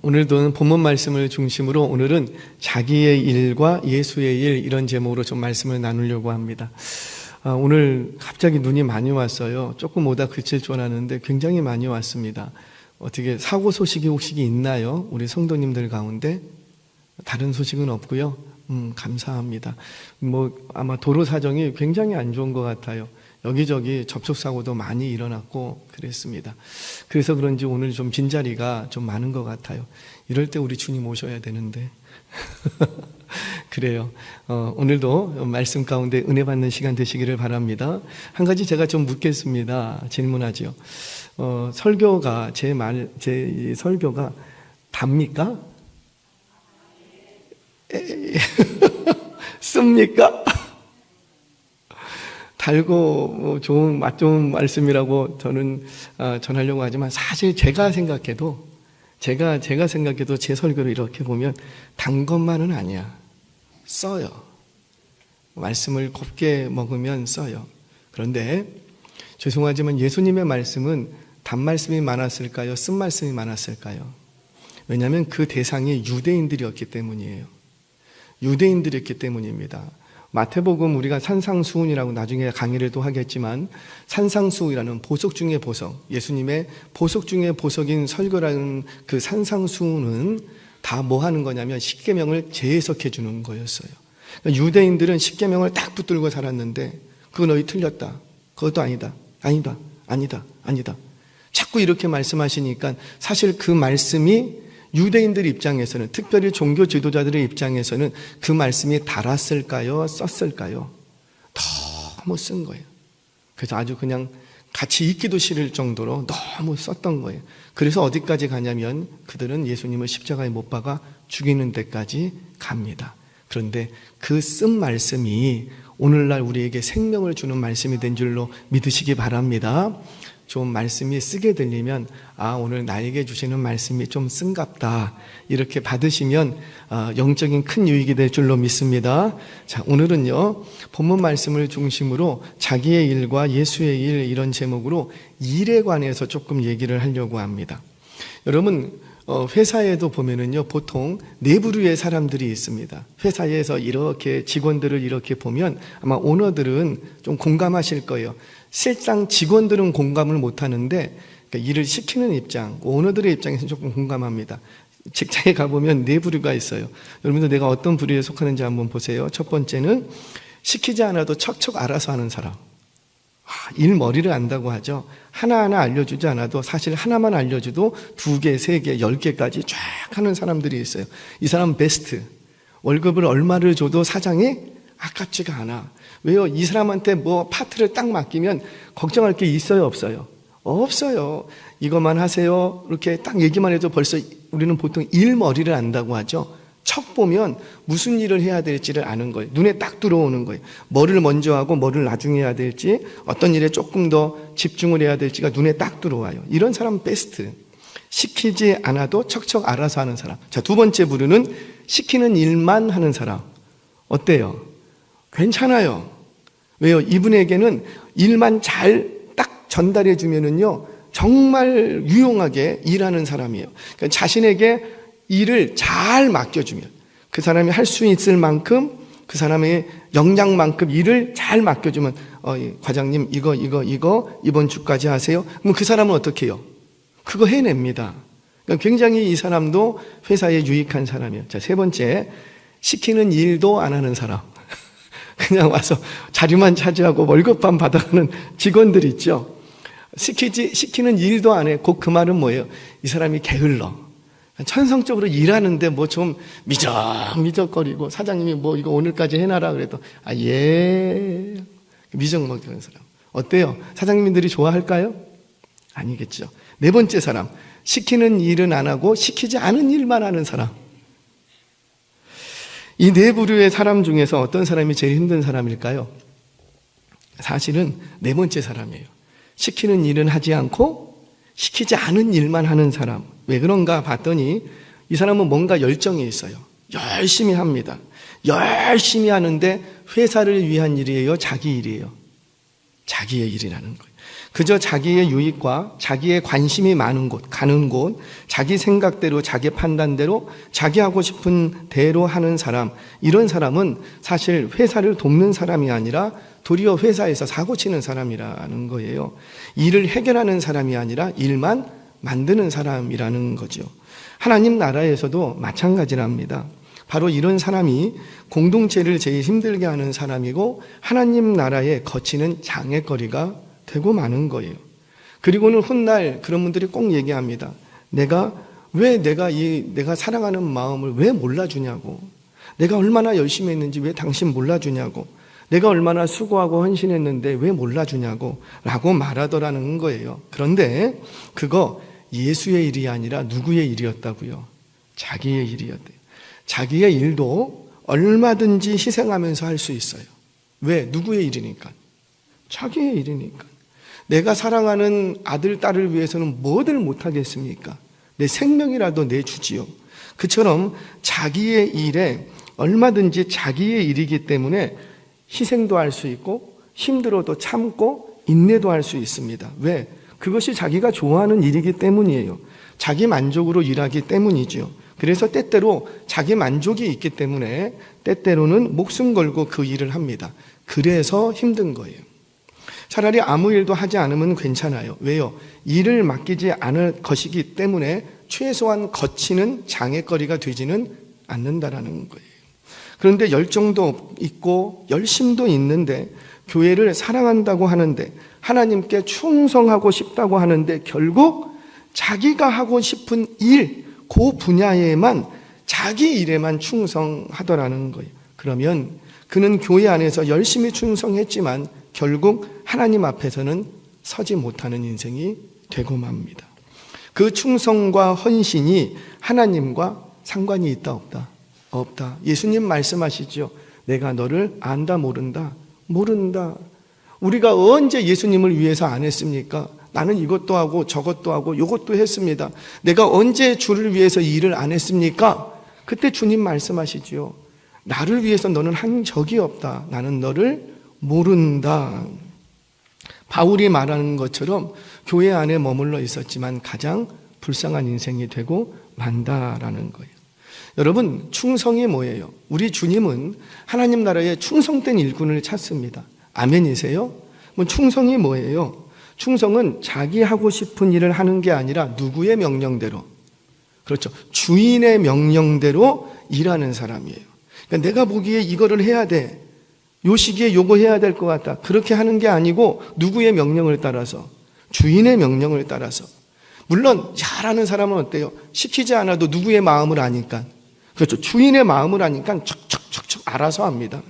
오늘도 본문 말씀을 중심으로 오늘은 자기의 일과 예수의 일 이런 제목으로 좀 말씀을 나누려고 합니다. 오늘 갑자기 눈이 많이 왔어요. 조금 오다 그칠 줄 알았는데 굉장히 많이 왔습니다. 어떻게 사고 소식이 혹시 있나요? 우리 성도님들 가운데? 다른 소식은 없고요. 감사합니다. 아마 도로 사정이 굉장히 안 좋은 것 같아요. 여기저기 접촉사고도 많이 일어났고 그랬습니다. 그래서 그런지 오늘 좀 빈자리가 좀 많은 것 같아요. 이럴 때 우리 주님 오셔야 되는데. 그래요. 오늘도 말씀 가운데 은혜 받는 시간 되시기를 바랍니다. 한 가지 제가 좀 묻겠습니다. 질문하지요. 제 설교가 답니까? 씁니까? 달고 맛 좋은 말씀이라고 저는 전하려고 하지만 사실 제가 생각해도 제 설교를 이렇게 보면 단 것만은 아니야. 써요. 말씀을 곱게 먹으면 써요. 그런데 죄송하지만 예수님의 말씀은 단 말씀이 많았을까요? 쓴 말씀이 많았을까요? 왜냐하면 그 대상이 유대인들이었기 때문이에요. 유대인들이었기 때문입니다. 마태복음 우리가 산상수훈이라고 나중에 강의를 또 하겠지만 산상수훈이라는 보석 중의 보석, 예수님의 보석 중의 보석인 설교라는 그 산상수훈은 다 뭐 하는 거냐면 십계명을 재해석해 주는 거였어요. 그러니까 유대인들은 십계명을 딱 붙들고 살았는데 그거 너희 틀렸다. 그것도 아니다. 자꾸 이렇게 말씀하시니까 사실 그 말씀이 유대인들 입장에서는, 특별히 종교 지도자들의 입장에서는 그 말씀이 달았을까요? 썼을까요? 너무 쓴 거예요. 그래서 아주 그냥 같이 읽기도 싫을 정도로 너무 썼던 거예요. 그래서 어디까지 가냐면 그들은 예수님을 십자가에 못 박아 죽이는 데까지 갑니다. 그런데 그 쓴 말씀이 오늘날 우리에게 생명을 주는 말씀이 된 줄로 믿으시기 바랍니다. 좀 말씀이 쓰게 들리면 오늘 나에게 주시는 말씀이 좀 쓴갑다 이렇게 받으시면 영적인 큰 유익이 될 줄로 믿습니다. 자, 오늘은요 본문 말씀을 중심으로 자기의 일과 예수의 일 이런 제목으로 일에 관해서 조금 얘기를 하려고 합니다. 여러분 회사에도 보면은요 보통 네 부류의 사람들이 있습니다. 회사에서 이렇게 직원들을 이렇게 보면 아마 오너들은 좀 공감하실 거예요. 실상 직원들은 공감을 못하는데 그러니까 일을 시키는 입장, 오너들의 입장에서는 조금 공감합니다. 직장에 가보면 네 부류가 있어요. 여러분도 내가 어떤 부류에 속하는지 한번 보세요. 첫 번째는 시키지 않아도 척척 알아서 하는 사람. 일 머리를 안다고 하죠. 하나하나 알려주지 않아도 사실 하나만 알려줘도 2개, 3개, 10개까지 쫙 하는 사람들이 있어요. 이 사람은 베스트. 월급을 얼마를 줘도 사장이 아깝지가 않아. 왜요? 이 사람한테 파트를 딱 맡기면 걱정할 게 있어요? 없어요? 없어요. 이것만 하세요. 이렇게 딱 얘기만 해도 벌써 우리는 보통 일머리를 안다고 하죠. 척 보면 무슨 일을 해야 될지를 아는 거예요. 눈에 딱 들어오는 거예요. 뭐를 먼저 하고 뭐를 나중에 해야 될지, 어떤 일에 조금 더 집중을 해야 될지가 눈에 딱 들어와요. 이런 사람은 베스트. 시키지 않아도 척척 알아서 하는 사람. 자, 두 번째 부류는 시키는 일만 하는 사람. 어때요? 괜찮아요. 왜요? 이분에게는 일만 잘 딱 전달해 주면은요, 정말 유용하게 일하는 사람이에요. 그러니까 자신에게 일을 잘 맡겨주면 그 사람이 할 수 있을 만큼 그 사람의 역량만큼 일을 잘 맡겨주면 과장님 이거 이번 주까지 하세요. 그럼 그 사람은 어떻게 해요? 그거 해냅니다. 그러니까 굉장히 이 사람도 회사에 유익한 사람이에요. 자, 세 번째, 시키는 일도 안 하는 사람. 그냥 와서 자리만 차지하고 월급만 받아가는 직원들 있죠. 시키는 일도 안 해. 곧 그 말은 뭐예요? 이 사람이 게을러. 천성적으로 일하는데 좀 미적거리고 사장님이 이거 오늘까지 해놔라 그래도 예. 미적먹는 사람. 어때요? 사장님들이 좋아할까요? 아니겠죠. 네 번째 사람. 시키는 일은 안 하고 시키지 않은 일만 하는 사람. 이 네 부류의 사람 중에서 어떤 사람이 제일 힘든 사람일까요? 사실은 네 번째 사람이에요. 시키는 일은 하지 않고 시키지 않은 일만 하는 사람. 왜 그런가 봤더니 이 사람은 뭔가 열정이 있어요. 열심히 합니다. 열심히 하는데 회사를 위한 일이에요? 자기 일이에요? 자기의 일이라는 거예요. 그저 자기의 유익과 자기의 관심이 많은 곳, 가는 곳, 자기 생각대로, 자기 판단대로, 자기 하고 싶은 대로 하는 사람, 이런 사람은 사실 회사를 돕는 사람이 아니라 도리어 회사에서 사고 치는 사람이라는 거예요. 일을 해결하는 사람이 아니라 일만 만드는 사람이라는 거죠. 하나님 나라에서도 마찬가지랍니다. 바로 이런 사람이 공동체를 제일 힘들게 하는 사람이고 하나님 나라에 거치는 장애거리가 되고 마는 거예요. 그리고는 훗날 그런 분들이 꼭 얘기합니다. 내가 사랑하는 마음을 왜 몰라주냐고. 내가 얼마나 열심히 했는지 왜 당신 몰라주냐고. 내가 얼마나 수고하고 헌신했는데 왜 몰라주냐고 라고 말하더라는 거예요. 그런데 그거 예수의 일이 아니라 누구의 일이었다고요? 자기의 일이었대요. 자기의 일도 얼마든지 희생하면서 할 수 있어요. 왜? 누구의 일이니까? 자기의 일이니까. 내가 사랑하는 아들, 딸을 위해서는 뭐들 못하겠습니까? 내 생명이라도 내주지요. 그처럼 자기의 일에 얼마든지 자기의 일이기 때문에 희생도 할 수 있고 힘들어도 참고 인내도 할 수 있습니다. 왜? 그것이 자기가 좋아하는 일이기 때문이에요. 자기 만족으로 일하기 때문이죠. 그래서 때때로 자기 만족이 있기 때문에 때때로는 목숨 걸고 그 일을 합니다. 그래서 힘든 거예요. 차라리 아무 일도 하지 않으면 괜찮아요. 왜요? 일을 맡기지 않을 것이기 때문에 최소한 거치는 장애거리가 되지는 않는다라는 거예요. 그런데 열정도 있고 열심도 있는데 교회를 사랑한다고 하는데 하나님께 충성하고 싶다고 하는데 결국 자기가 하고 싶은 일, 그 분야에만 자기 일에만 충성하더라는 거예요. 그러면 그는 교회 안에서 열심히 충성했지만 결국 하나님 앞에서는 서지 못하는 인생이 되고 맙니다. 그 충성과 헌신이 하나님과 상관이 있다 없다? 없다. 예수님 말씀하시죠. 내가 너를 안다 모른다? 모른다. 우리가 언제 예수님을 위해서 안 했습니까? 나는 이것도 하고 저것도 하고 이것도 했습니다. 내가 언제 주를 위해서 일을 안 했습니까? 그때 주님 말씀하시죠. 나를 위해서 너는 한 적이 없다. 나는 너를 모른다. 바울이 말하는 것처럼 교회 안에 머물러 있었지만 가장 불쌍한 인생이 되고 만다라는 거예요. 여러분, 충성이 뭐예요? 우리 주님은 하나님 나라에 충성된 일꾼을 찾습니다. 아멘이세요? 충성이 뭐예요? 충성은 자기 하고 싶은 일을 하는 게 아니라 누구의 명령대로, 그렇죠, 주인의 명령대로 일하는 사람이에요. 그러니까 내가 보기에 이거를 해야 돼, 요 시기에 요거 해야 될 것 같다, 그렇게 하는 게 아니고 누구의 명령을 따라서, 주인의 명령을 따라서. 물론 잘하는 사람은 어때요? 시키지 않아도 누구의 마음을 아니까, 그렇죠, 주인의 마음을 아니까 척척척척 알아서 합니다.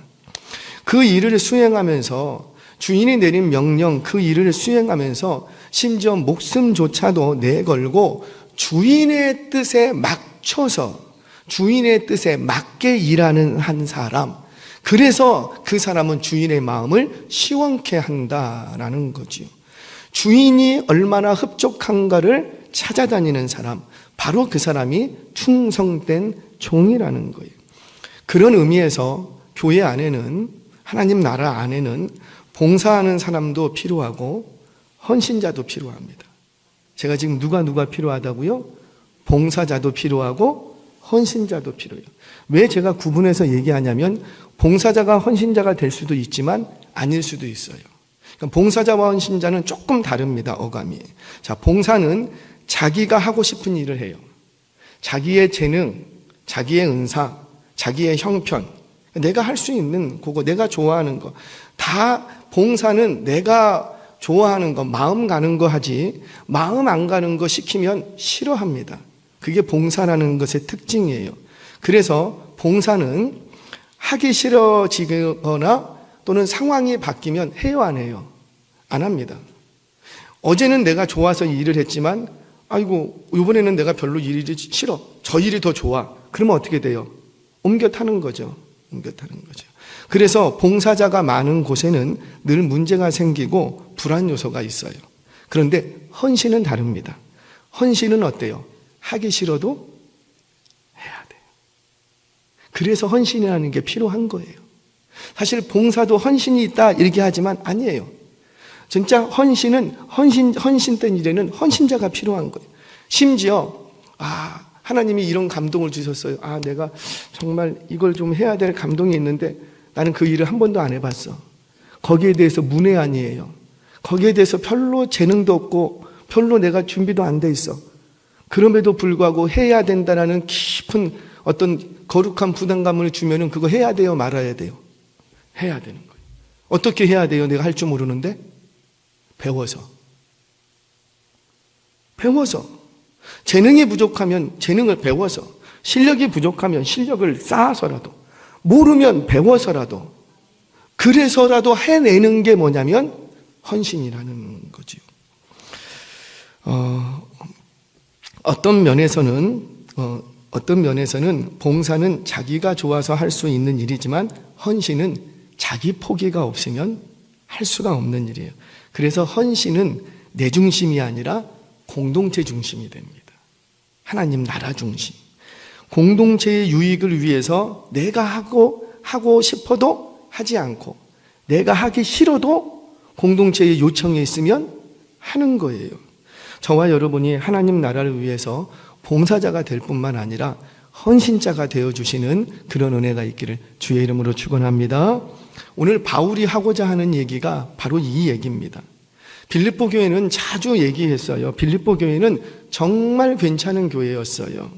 그 일을 수행하면서 주인이 내린 명령, 그 일을 수행하면서 심지어 목숨조차도 내걸고 주인의 뜻에 맞춰서, 주인의 뜻에 맞게 일하는 한 사람, 그래서 그 사람은 주인의 마음을 시원케 한다라는 거지요. 주인이 얼마나 흡족한가를 찾아다니는 사람, 바로 그 사람이 충성된 종이라는 거예요. 그런 의미에서 교회 안에는, 하나님 나라 안에는 봉사하는 사람도 필요하고 헌신자도 필요합니다. 제가 지금 누가 필요하다고요? 봉사자도 필요하고 헌신자도 필요해요. 왜 제가 구분해서 얘기하냐면 봉사자가 헌신자가 될 수도 있지만 아닐 수도 있어요. 그러니까 봉사자와 헌신자는 조금 다릅니다. 어감이. 자, 봉사는 자기가 하고 싶은 일을 해요. 자기의 재능, 자기의 은사, 자기의 형편, 내가 할 수 있는 그거, 내가 좋아하는 거, 다 봉사는 내가 좋아하는 거, 마음 가는 거 하지, 마음 안 가는 거 시키면 싫어합니다. 그게 봉사라는 것의 특징이에요. 그래서 봉사는 하기 싫어지거나 또는 상황이 바뀌면 해요, 안 해요? 안 합니다. 어제는 내가 좋아서 일을 했지만 아이고 이번에는 내가 별로 일이 싫어, 저 일이 더 좋아, 그러면 어떻게 돼요? 옮겨 타는 거죠. 그래서 봉사자가 많은 곳에는 늘 문제가 생기고 불안 요소가 있어요. 그런데 헌신은 다릅니다. 헌신은 어때요? 하기 싫어도 해야 돼요. 그래서 헌신이라는 게 필요한 거예요. 사실 봉사도 헌신이 있다 이렇게 하지만 아니에요. 진짜 헌신된 일에는 헌신자가 필요한 거예요. 심지어 하나님이 이런 감동을 주셨어요. 내가 정말 이걸 좀 해야 될 감동이 있는데 나는 그 일을 한 번도 안 해봤어. 거기에 대해서 문외한이에요. 거기에 대해서 별로 재능도 없고 별로 내가 준비도 안 돼 있어. 그럼에도 불구하고 해야 된다라는 깊은 어떤 거룩한 부담감을 주면은 그거 해야 돼요, 말아야 돼요? 해야 되는 거예요. 어떻게 해야 돼요? 내가 할 줄 모르는데? 배워서. 재능이 부족하면 재능을 배워서, 실력이 부족하면 실력을 쌓아서라도, 모르면 배워서라도, 그래서라도 해내는 게 뭐냐면 헌신이라는 거지요. 어떤 면에서는 봉사는 자기가 좋아서 할 수 있는 일이지만 헌신은 자기 포기가 없으면 할 수가 없는 일이에요. 그래서 헌신은 내 중심이 아니라 공동체 중심이 됩니다. 하나님 나라 중심. 공동체의 유익을 위해서 내가 하고 싶어도 하지 않고 내가 하기 싫어도 공동체의 요청에 있으면 하는 거예요. 저와 여러분이 하나님 나라를 위해서 봉사자가 될 뿐만 아니라 헌신자가 되어주시는 그런 은혜가 있기를 주의 이름으로 축원합니다. 오늘 바울이 하고자 하는 얘기가 바로 이 얘기입니다. 빌립보 교회는 자주 얘기했어요. 빌립보 교회는 정말 괜찮은 교회였어요.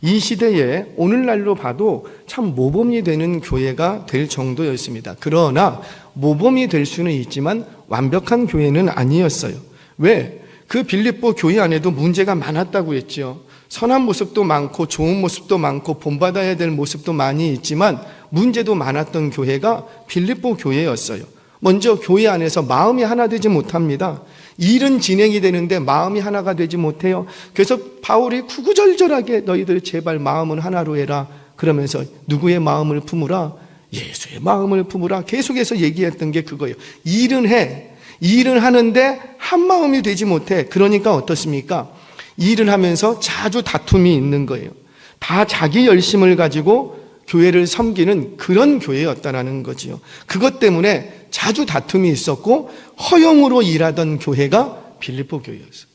이 시대에 오늘날로 봐도 참 모범이 되는 교회가 될 정도였습니다. 그러나 모범이 될 수는 있지만 완벽한 교회는 아니었어요. 왜? 그 빌립보 교회 안에도 문제가 많았다고 했죠. 선한 모습도 많고 좋은 모습도 많고 본받아야 될 모습도 많이 있지만 문제도 많았던 교회가 빌립보 교회였어요. 먼저 교회 안에서 마음이 하나 되지 못합니다. 일은 진행이 되는데 마음이 하나가 되지 못해요. 그래서 바울이 구구절절하게 너희들 제발 마음은 하나로 해라 그러면서 누구의 마음을 품으라? 예수의 마음을 품으라 계속해서 얘기했던 게 그거예요. 일은 하는데 한 마음이 되지 못해. 그러니까 어떻습니까? 일을 하면서 자주 다툼이 있는 거예요. 다 자기 열심을 가지고 교회를 섬기는 그런 교회였다라는 거지요. 그것 때문에 자주 다툼이 있었고 허영으로 일하던 교회가 빌립보 교회였어요.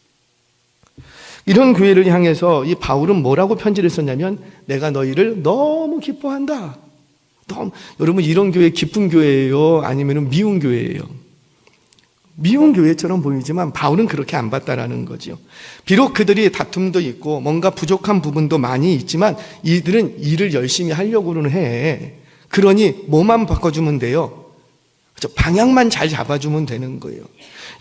이런 교회를 향해서 이 바울은 뭐라고 편지를 썼냐면 내가 너희를 너무 기뻐한다. 여러분 이런 교회 기쁜 교회예요? 아니면 미운 교회예요? 미운 교회처럼 보이지만 바울은 그렇게 안 봤다라는 거죠. 비록 그들이 다툼도 있고 뭔가 부족한 부분도 많이 있지만 이들은 일을 열심히 하려고는 해. 그러니 뭐만 바꿔주면 돼요? 방향만 잘 잡아주면 되는 거예요.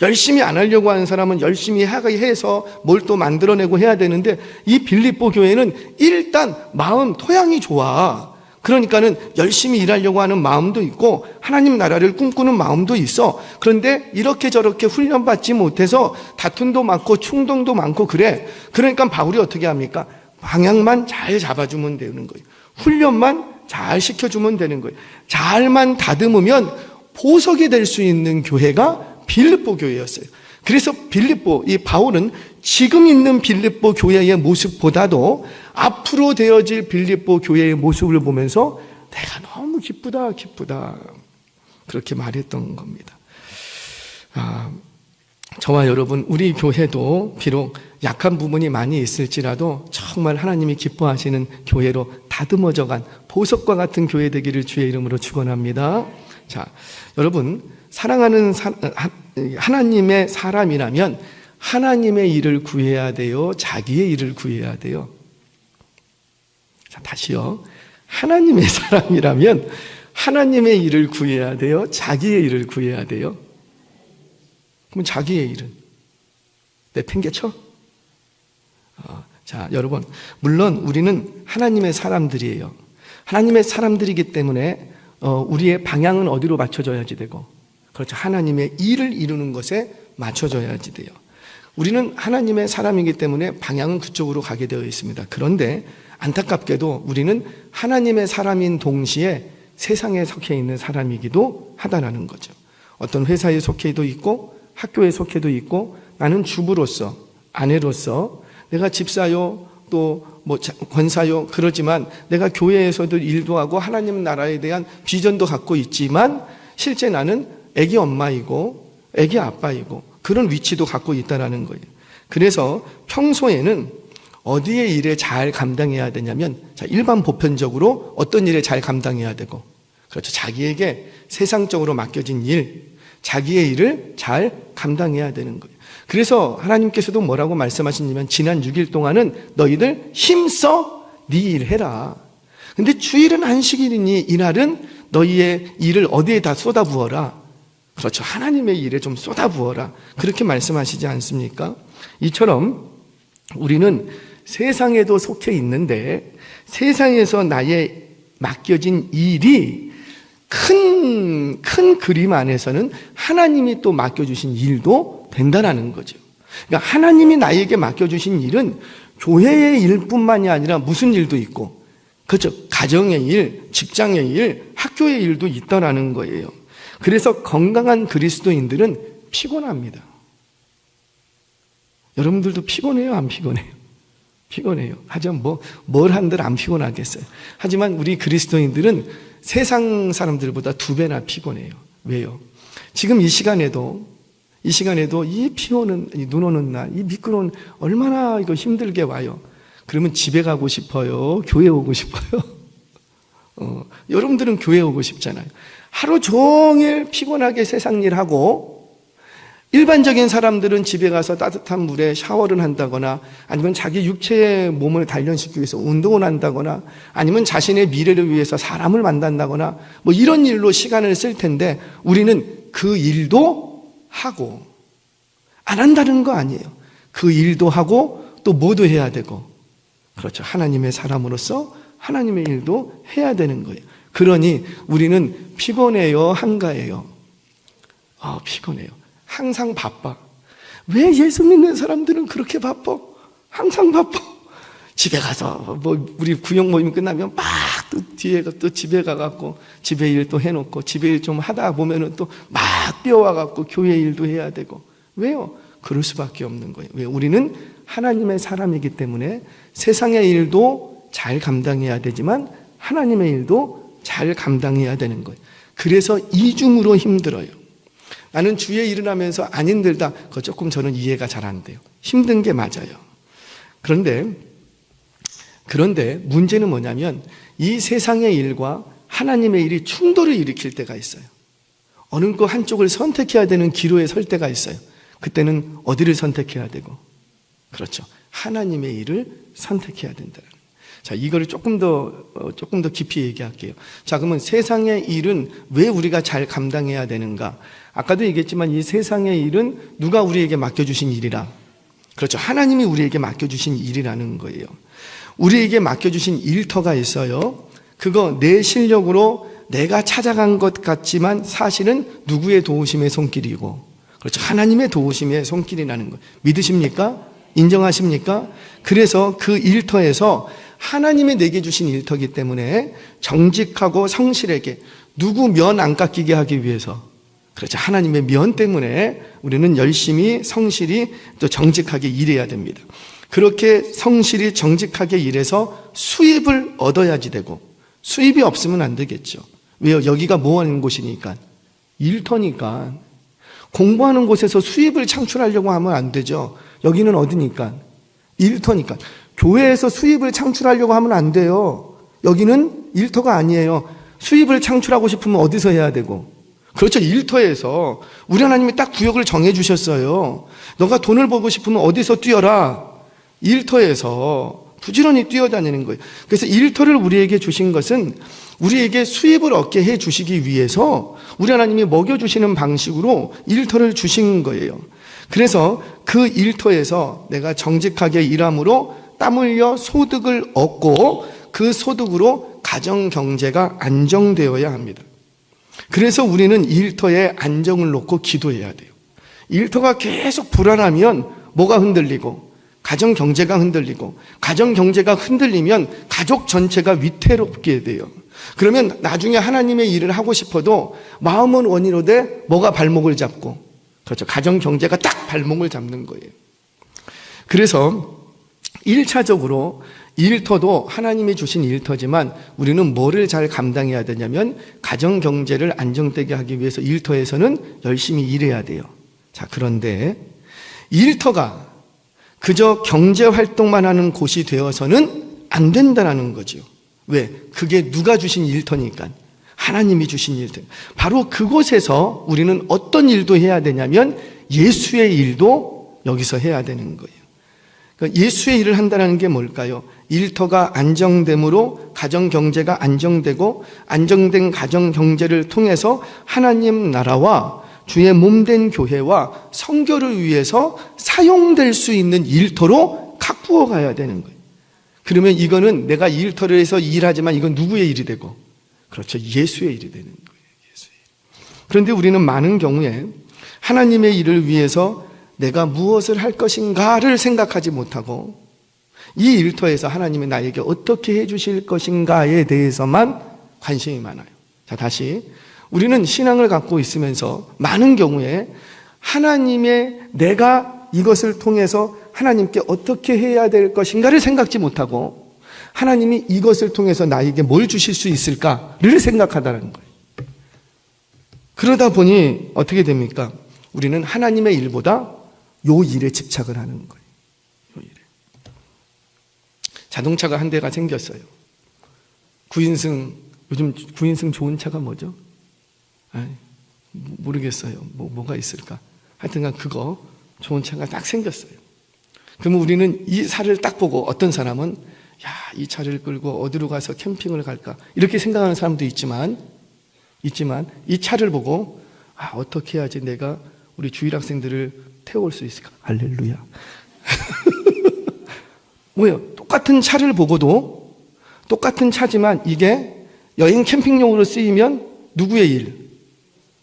열심히 안 하려고 하는 사람은 열심히 해서 뭘 또 만들어내고 해야 되는데 이 빌립보 교회는 일단 마음 토양이 좋아. 그러니까는 열심히 일하려고 하는 마음도 있고 하나님 나라를 꿈꾸는 마음도 있어. 그런데 이렇게 저렇게 훈련받지 못해서 다툼도 많고 충동도 많고 그래. 그러니까 바울이 어떻게 합니까? 방향만 잘 잡아주면 되는 거예요. 훈련만 잘 시켜주면 되는 거예요. 잘만 다듬으면 보석이 될 수 있는 교회가 빌립보 교회였어요. 그래서 이 바울은 지금 있는 빌립보 교회의 모습보다도 앞으로 되어질 빌립보 교회의 모습을 보면서 내가 너무 기쁘다 그렇게 말했던 겁니다. 저와 여러분 우리 교회도 비록 약한 부분이 많이 있을지라도 정말 하나님이 기뻐하시는 교회로 다듬어져간 보석과 같은 교회 되기를 주의 이름으로 축원합니다. 자, 여러분 사랑하는 하나님의 사람이라면 하나님의 일을 구해야 돼요? 자기의 일을 구해야 돼요? 자, 다시요. 하나님의 사람이라면 하나님의 일을 구해야 돼요? 자기의 일을 구해야 돼요? 그럼 자기의 일은? 내팽개쳐? 자, 여러분, 물론 우리는 하나님의 사람들이에요. 하나님의 사람들이기 때문에 우리의 방향은 어디로 맞춰져야지 되고, 그렇죠. 하나님의 일을 이루는 것에 맞춰져야지 돼요. 우리는 하나님의 사람이기 때문에 방향은 그쪽으로 가게 되어 있습니다. 그런데 안타깝게도 우리는 하나님의 사람인 동시에 세상에 속해 있는 사람이기도 하다라는 거죠. 어떤 회사에 속해도 있고 학교에 속해도 있고 나는 주부로서 아내로서 내가 집사요 또 권사요 그러지만 내가 교회에서도 일도 하고 하나님 나라에 대한 비전도 갖고 있지만 실제 나는 애기 엄마이고 애기 아빠이고 그런 위치도 갖고 있다라는 거예요. 그래서 평소에는 어디에 일에 잘 감당해야 되냐면, 자, 일반 보편적으로 어떤 일에 잘 감당해야 되고, 그렇죠. 자기에게 세상적으로 맡겨진 일, 자기의 일을 잘 감당해야 되는 거예요. 그래서 하나님께서도 뭐라고 말씀하시냐면, 지난 6일 동안은 너희들 힘써 네 일 해라. 근데 주일은 안식일이니 이날은 너희의 일을 어디에다 쏟아부어라. 그렇죠. 하나님의 일에 좀 쏟아부어라. 그렇게 말씀하시지 않습니까? 이처럼 우리는 세상에도 속해 있는데, 세상에서 나의 맡겨진 일이 큰 그림 안에서는 하나님이 또 맡겨주신 일도 된다는 거죠. 그러니까 하나님이 나에게 맡겨주신 일은 교회의 일뿐만이 아니라 무슨 일도 있고, 그렇죠. 가정의 일, 직장의 일, 학교의 일도 있다라는 거예요. 그래서 건강한 그리스도인들은 피곤합니다. 여러분들도 피곤해요? 안 피곤해요? 피곤해요. 하지만 뭘 한들 안 피곤하겠어요. 하지만 우리 그리스도인들은 세상 사람들보다 2배나 피곤해요. 왜요? 지금 이 시간에도 이 비 오는, 눈 오는 날, 이 미끄러운, 얼마나 이거 힘들게 와요. 그러면 집에 가고 싶어요? 교회 오고 싶어요? 여러분들은 교회 오고 싶잖아요. 하루 종일 피곤하게 세상 일하고, 일반적인 사람들은 집에 가서 따뜻한 물에 샤워를 한다거나, 아니면 자기 육체의 몸을 단련시키기 위해서 운동을 한다거나, 아니면 자신의 미래를 위해서 사람을 만난다거나, 뭐 이런 일로 시간을 쓸 텐데, 우리는 그 일도 하고, 안 한다는 거 아니에요. 그 일도 하고 또 뭐도 해야 되고, 그렇죠. 하나님의 사람으로서 하나님의 일도 해야 되는 거예요. 그러니 우리는 피곤해요, 한가해요? 피곤해요. 항상 바빠. 왜 예수 믿는 사람들은 그렇게 바빠? 항상 바빠. 집에 가서 우리 구역 모임 끝나면 막 또 뒤에 또 집에 가갖고 집에 일 또 해놓고, 집에 일 좀 하다 보면은 또 막 뛰어와갖고 교회 일도 해야 되고. 왜요? 그럴 수밖에 없는 거예요. 왜? 우리는 하나님의 사람이기 때문에 세상의 일도 잘 감당해야 되지만 하나님의 일도 잘 감당해야 되는 거예요. 그래서 이중으로 힘들어요. 나는 주의 일을 하면서 안 힘들다. 그거 조금 저는 이해가 잘 안 돼요. 힘든 게 맞아요. 그런데 문제는 뭐냐면, 이 세상의 일과 하나님의 일이 충돌을 일으킬 때가 있어요. 어느 거 한쪽을 선택해야 되는 기로에 설 때가 있어요. 그때는 어디를 선택해야 되고, 그렇죠. 하나님의 일을 선택해야 된다. 자, 이거를 조금 더 깊이 얘기할게요. 자, 그러면 세상의 일은 왜 우리가 잘 감당해야 되는가? 아까도 얘기했지만 이 세상의 일은 누가 우리에게 맡겨주신 일이라. 그렇죠. 하나님이 우리에게 맡겨주신 일이라는 거예요. 우리에게 맡겨주신 일터가 있어요. 그거 내 실력으로 내가 찾아간 것 같지만 사실은 누구의 도우심의 손길이고, 그렇죠. 하나님의 도우심의 손길이라는 거예요. 믿으십니까? 인정하십니까? 그래서 그 일터에서 하나님이 내게 주신 일터이기 때문에 정직하고 성실하게, 누구 면 안 깎이게 하기 위해서, 그렇죠. 하나님의 면 때문에 우리는 열심히 성실히 또 정직하게 일해야 됩니다. 그렇게 성실히 정직하게 일해서 수입을 얻어야지 되고, 수입이 없으면 안 되겠죠. 왜요? 여기가 뭐 하는 곳이니까? 일터니까. 공부하는 곳에서 수입을 창출하려고 하면 안 되죠. 여기는 어디니까? 일터니까. 교회에서 수입을 창출하려고 하면 안 돼요. 여기는 일터가 아니에요. 수입을 창출하고 싶으면 어디서 해야 되고? 그렇죠. 일터에서. 우리 하나님이 딱 구역을 정해 주셨어요. 너가 돈을 벌고 싶으면 어디서 뛰어라? 일터에서 부지런히 뛰어다니는 거예요. 그래서 일터를 우리에게 주신 것은 우리에게 수입을 얻게 해 주시기 위해서 우리 하나님이 먹여주시는 방식으로 일터를 주신 거예요. 그래서 그 일터에서 내가 정직하게 일함으로 땀 흘려 소득을 얻고, 그 소득으로 가정 경제가 안정되어야 합니다. 그래서 우리는 일터에 안정을 놓고 기도해야 돼요. 일터가 계속 불안하면 뭐가 흔들리고, 가정 경제가 흔들리고, 가정 경제가 흔들리면 가족 전체가 위태롭게 돼요. 그러면 나중에 하나님의 일을 하고 싶어도 마음은 원이로되 뭐가 발목을 잡고, 그렇죠. 가정 경제가 딱 발목을 잡는 거예요. 그래서 1차적으로 일터도 하나님이 주신 일터지만 우리는 뭐를 잘 감당해야 되냐면, 가정 경제를 안정되게 하기 위해서 일터에서는 열심히 일해야 돼요. 자, 그런데 일터가 그저 경제 활동만 하는 곳이 되어서는 안 된다는 거죠. 왜? 그게 누가 주신 일터니까. 하나님이 주신 일터. 바로 그곳에서 우리는 어떤 일도 해야 되냐면 예수의 일도 여기서 해야 되는 거예요. 그러니까 예수의 일을 한다는 게 뭘까요? 일터가 안정됨으로 가정 경제가 안정되고 안정된 가정 경제를 통해서 하나님 나라와 주의 몸된 교회와 선교를 위해서 사용될 수 있는 일터로 가꾸어 가야 되는 거예요. 그러면 이거는 내가 일터를 해서 일하지만 이건 누구의 일이 되고? 그렇죠. 예수의 일이 되는 거예요. 예수의 일. 그런데 우리는 많은 경우에 하나님의 일을 위해서 내가 무엇을 할 것인가를 생각하지 못하고 이 일터에서 하나님이 나에게 어떻게 해주실 것인가에 대해서만 관심이 많아요. 자, 다시 우리는 신앙을 갖고 있으면서 많은 경우에 하나님의 내가 이것을 통해서 하나님께 어떻게 해야 될 것인가를 생각지 못하고 하나님이 이것을 통해서 나에게 뭘 주실 수 있을까를 생각하다는 거예요. 그러다 보니 어떻게 됩니까? 우리는 하나님의 일보다 요 일에 집착을 하는 거예요. 요 일에. 자동차가 한 대가 생겼어요. 9인승, 요즘 9인승 좋은 차가 뭐죠? 모르겠어요. 뭐가 있을까? 하여튼간 그거 좋은 차가 딱 생겼어요. 그러면 우리는 이 차를 딱 보고 어떤 사람은 야, 이 차를 끌고 어디로 가서 캠핑을 갈까? 이렇게 생각하는 사람도 있지만 이 차를 보고 어떻게 해야지 내가 우리 주일 학생들을 태워올 수 있을까? 할렐루야. 뭐예요? 똑같은 차를 보고도 똑같은 차지만 이게 여행 캠핑용으로 쓰이면 누구의 일?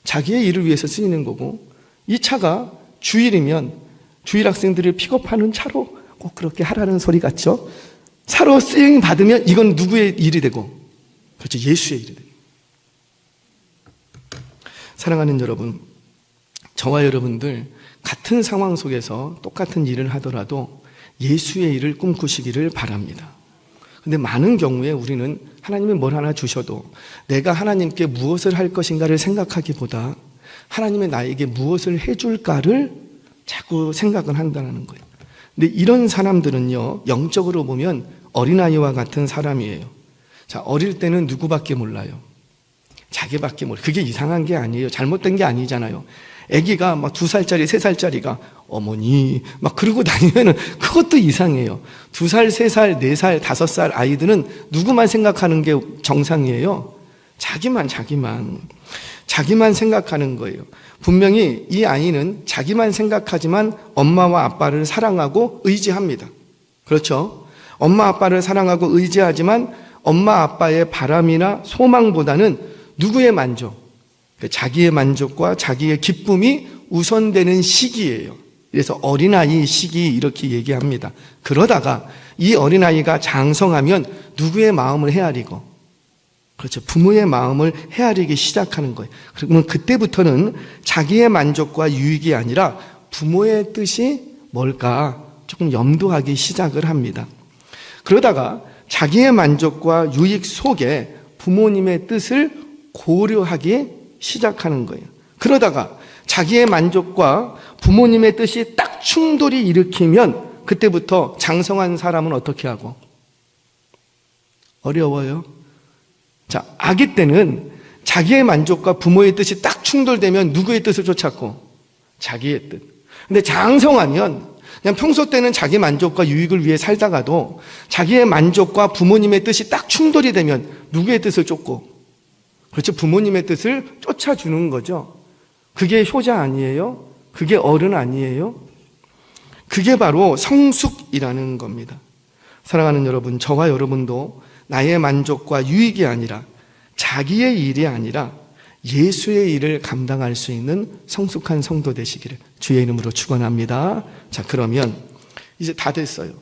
자기의 일을 위해서 쓰이는 거고 이 차가 주일이면 주일 학생들을 픽업하는 차로 꼭 그렇게 하라는 소리 같죠? 차로 쓰임 받으면 이건 누구의 일이 되고? 그렇죠. 예수의 일이 되고. 사랑하는 여러분, 저와 여러분들 같은 상황 속에서 똑같은 일을 하더라도 예수의 일을 꿈꾸시기를 바랍니다. 근데 많은 경우에 우리는 하나님이 뭘 하나 주셔도 내가 하나님께 무엇을 할 것인가를 생각하기보다 하나님이 나에게 무엇을 해줄까를 자꾸 생각을 한다는 거예요. 근데 이런 사람들은요, 영적으로 보면 어린아이와 같은 사람이에요. 자, 어릴 때는 누구밖에 몰라요? 자기밖에 몰라요. 그게 이상한 게 아니에요. 잘못된 게 아니잖아요. 아기가 막 2살짜리, 3살짜리가 어머니 막 그러고 다니면은 그것도 이상해요. 2살, 3살, 4살, 5살 아이들은 누구만 생각하는 게 정상이에요? 자기만 생각하는 거예요. 분명히 이 아이는 자기만 생각하지만 엄마와 아빠를 사랑하고 의지합니다. 그렇죠? 엄마 아빠를 사랑하고 의지하지만 엄마 아빠의 바람이나 소망보다는 누구의 만족? 자기의 만족과 자기의 기쁨이 우선되는 시기예요. 그래서 어린아이 시기 이렇게 얘기합니다. 그러다가 이 어린아이가 장성하면 누구의 마음을 헤아리고, 그렇죠, 부모의 마음을 헤아리기 시작하는 거예요. 그러면 그때부터는 자기의 만족과 유익이 아니라 부모의 뜻이 뭘까 조금 염두하기 시작을 합니다. 그러다가 자기의 만족과 유익 속에 부모님의 뜻을 고려하기 시작하는 거예요. 그러다가 자기의 만족과 부모님의 뜻이 딱 충돌이 일으키면 그때부터 장성한 사람은 어떻게 하고? 어려워요. 자, 아기 때는 자기의 만족과 부모의 뜻이 딱 충돌되면 누구의 뜻을 쫓았고? 자기의 뜻. 근데 장성하면 그냥 평소 때는 자기 만족과 유익을 위해 살다가도 자기의 만족과 부모님의 뜻이 딱 충돌이 되면 누구의 뜻을 쫓고? 그렇죠. 부모님의 뜻을 쫓아주는 거죠. 그게 효자 아니에요? 그게 어른 아니에요? 그게 바로 성숙이라는 겁니다. 사랑하는 여러분, 저와 여러분도 나의 만족과 유익이 아니라 자기의 일이 아니라 예수의 일을 감당할 수 있는 성숙한 성도 되시기를 주의 이름으로 축원합니다. 자, 그러면 이제 다 됐어요.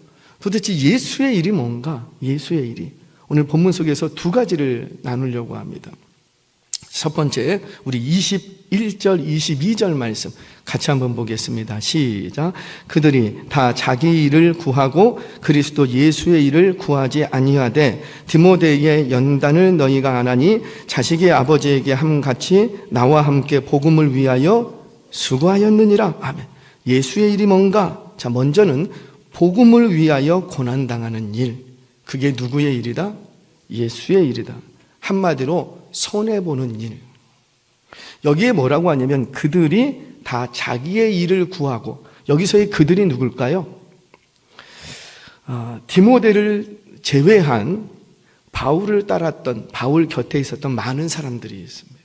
도대체 예수의 일이 뭔가? 예수의 일이 오늘 본문 속에서 두 가지를 나누려고 합니다. 첫 번째, 우리 21절, 22절 말씀 같이 한번 보겠습니다. 시작. 그들이 다 자기 일을 구하고 그리스도 예수의 일을 구하지 아니하되 디모데의 연단을 너희가 안 하니 자식의 아버지에게 함같이 나와 함께 복음을 위하여 수고하였느니라. 아멘. 예수의 일이 뭔가? 자, 먼저는 복음을 위하여 고난당하는 일. 그게 누구의 일이다? 예수의 일이다. 한마디로 손해보는 일. 여기에 뭐라고 하냐면 그들이 다 자기의 일을 구하고, 여기서의 그들이 누굴까요? 디모데를 제외한 바울을 따랐던, 바울 곁에 있었던 많은 사람들이 있습니다.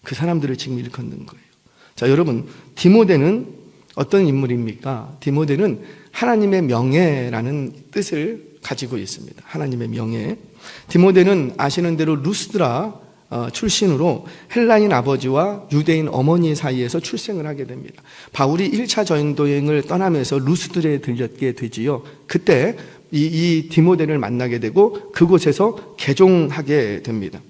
그 사람들을 지금 일컫는 거예요. 자, 여러분, 디모데는 어떤 인물입니까? 디모데는 하나님의 명예라는 뜻을 가지고 있습니다. 하나님의 명예. 디모데는 아시는 대로 루스드라 출신으로 헬라인 아버지와 유대인 어머니 사이에서 출생을 하게 됩니다. 바울이 1차 전도 여행을 떠나면서 루스드라에 들렸게 되지요. 그때 이 디모데를 만나게 되고 그곳에서 개종하게 됩니다.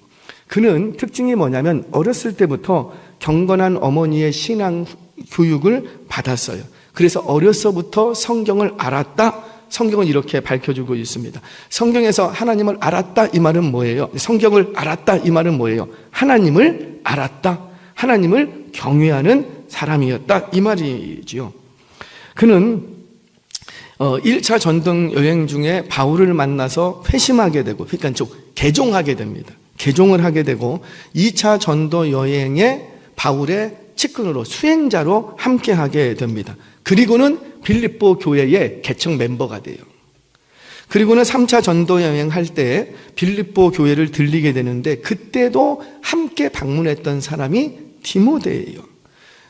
그는 특징이 뭐냐면 어렸을 때부터 경건한 어머니의 신앙 교육을 받았어요. 그래서 어려서부터 성경을 알았다. 성경은 이렇게 밝혀주고 있습니다. 성경에서 하나님을 알았다 이 말은 뭐예요? 성경을 알았다 이 말은 뭐예요? 하나님을 알았다. 하나님을 경외하는 사람이었다 이 말이지요. 그는 1차 전도 여행 중에 바울을 만나서 회심하게 되고, 그러니까 좀 개종하게 됩니다. 개종을 하게 되고 2차 전도 여행에 바울의 측근으로 수행자로 함께하게 됩니다. 그리고는 빌립보 교회의 개척 멤버가 돼요. 그리고는 3차 전도 여행할 때 빌립보 교회를 들리게 되는데 그때도 함께 방문했던 사람이 디모데예요.